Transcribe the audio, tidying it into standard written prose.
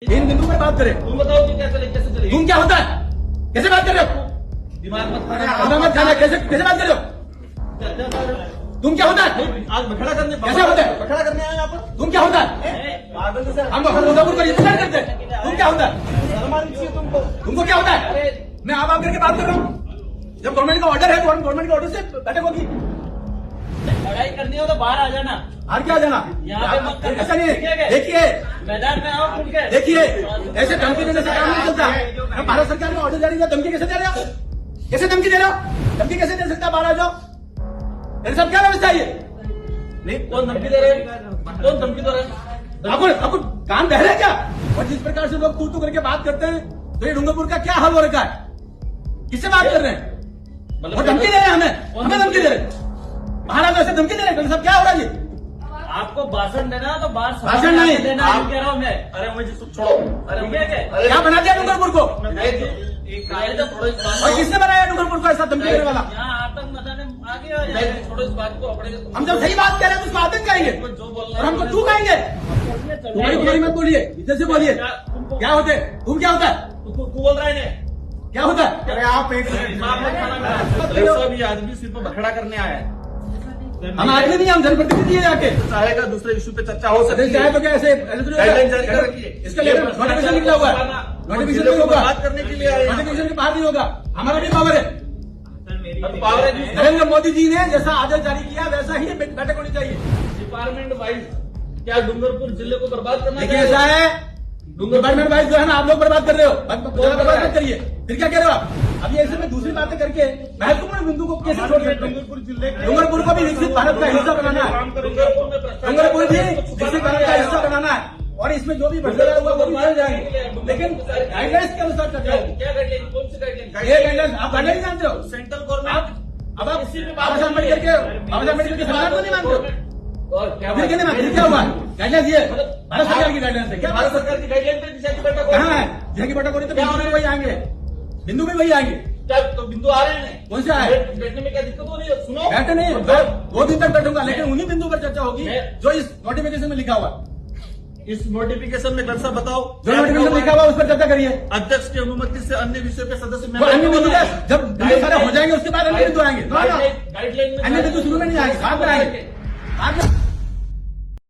इन बिंदु पर बात करें। तुम बताओ कि कैसे चलेगी? तुम क्या होता है? कैसे बात कर रहे हो? दिमाग मत खाना मत खाना, कैसे कैसे बात कर रहे हो? तुम क्या होता है? आज बखड़ा करने कैसे होता है? बखड़ा करने आए यहाँ पर? तुम क्या होता है? पागल जैसे हम मुजफ्फरपुर को रिप्रेजेंट करते हैं। तुम क्या होता है? शर्म आनी चाहिए तुमको। तुमको क्या होता है? मैं आप करके बात कर रहा हूँ। जब गवर्नमेंट का ऑर्डर है तो गवर्नमेंट के ऑर्डर से बैठक होगी। लड़ाई करनी हो तो बाहर आ जाना, और क्या जाना? यहाँ पे मत करना। ऐसा नहीं है। देखिए मैदान में आओ खुल के। देखिए, ऐसे धमकी देने से काम नहीं चलता। मैं भारत सरकार का ऑर्डर जारी किया, धमकी कैसे दे रहे हो? कैसे धमकी दे रहे हो? धमकी कैसे दे सकता? बाहर आ जाओ। मेरे साथ क्या व्यवस्था है ये? नहीं, कौन धमकी दे रहे हैं? कौन धमकी दे रहे हैं? आपको काम बह रहा है क्या? और जिस प्रकार से लोग तू करके बात करते हैं, तो ये डूंगरपुर का क्या हाल हो रखा है? किससे बात कर रहे हैं? वो धमकी दे रहे हैं हमें धमकी दे रहे हैं। महाराज ऐसे धमकी दे रहे हैं। सब क्या हो रहा है ये? आपको भाषण देना तो बाहर भाषण नहीं देना, आप कह रहा हूँ मैं। अरे मुझे छोड़ो। अरे क्या बना दिया डूंगरपुर को? और किसने बनाया डूंगरपुर को ऐसा धमकी देने वाला? यहाँ आतंक मचाने आगे आ जाए। छोड़ो इस बात को। अपने हम जब सही बात कह रहे हैं तो उसको आतंक कहेंगे जो बोल और रहे हमको तू कहेंगे। तुम्हारी बुराई मत बोलिए, इधर से बोलिए। क्या होते? तुम क्या होता है? तू बोल रहा है क्या होता है? अरे आप एक सभी आदमी सिर्फ बखड़ा करने आया है। हम आदमी नहीं, हम जनप्रतिनिधि है जाके। चाहेगा दूसरे इशू पे चर्चा हो सकती है। चाहे तो क्या ऐसे गाइडलाइन जारी कर रखी है। इसका लेकर नोटिफिकेशन निकला हुआ है। नोटिफिकेशन नहीं होगा, बात करने के लिए आए हैं। नोटिफिकेशन के बाहर नहीं होगा। हमारा भी पावर है। पावर है। नरेंद्र मोदी जी ने जैसा आदेश जारी किया वैसा ही बैठक होनी चाहिए। डिपार्टमेंट वाइज क्या डूंगरपुर जिले को बर्बाद करना लेकिन ऐसा है, डिपार्टमेंट वाइज जो है ना, आप लोग बर्बाद कर रहे हो। बर्बाद मत करिए। फिर क्या कह रहे हो आप? अभी ऐसे में दूसरी बातें करके महत्वपूर्ण बिंदु को कैसे छोड़ सकते हैं? डूंगरपुर को भी विकसित भारत का हिस्सा बनाना है। डूंगरपुर भी विकसित भारत का हिस्सा बनाना है और इसमें जो भी भ्रष्टाचार हुआ वो भी मिल जाएंगे, लेकिन गाइडलाइंस के अनुसार चल जाएगी। क्या गाइडलाइन? कौन सी गाइडलाइन? ये गाइडलाइंस आप गाइडलाइन जानते हो? Central government. अब आप बाबा साहब अम्बेडकर के संविधान को नहीं मानते हो? और क्या फिर क्या फिर क्या हुआ? गाइडलाइंस ये भारत सरकार की गाइडलाइंस है। क्या भारत सरकार की गाइडलाइन पे दिशा की बैठक हो कहाँ है? जिला की बैठक हो रही तो बिंदु भी वही आएंगे, बिंदु भी वही आएंगे। क्या तो बिंदु आ रहे हैं? कौन से आए? बैठने में क्या दिक्कत हो रही है? सुनो, बैठे नहीं, 2 दिन तक बैठूंगा, लेकिन उन्हीं बिंदु पर चर्चा होगी जो इस नोटिफिकेशन में लिखा हुआ। इस नोटिफिकेशन में कौन सा बताओ? जो नोटिफिकेशन लिखा हुआ उस पर चर्चा करिए। अध्यक्ष की अनुमति से अन्य विषयों के सदस्य वो अन्य बिंदु जब बिंदु सारे हो जाएंगे उसके बाद अन्य बिंदु आएंगे। गाइडलाइन अन्य बिंदु शुरू में नहीं आएंगे, बाद में आएंगे।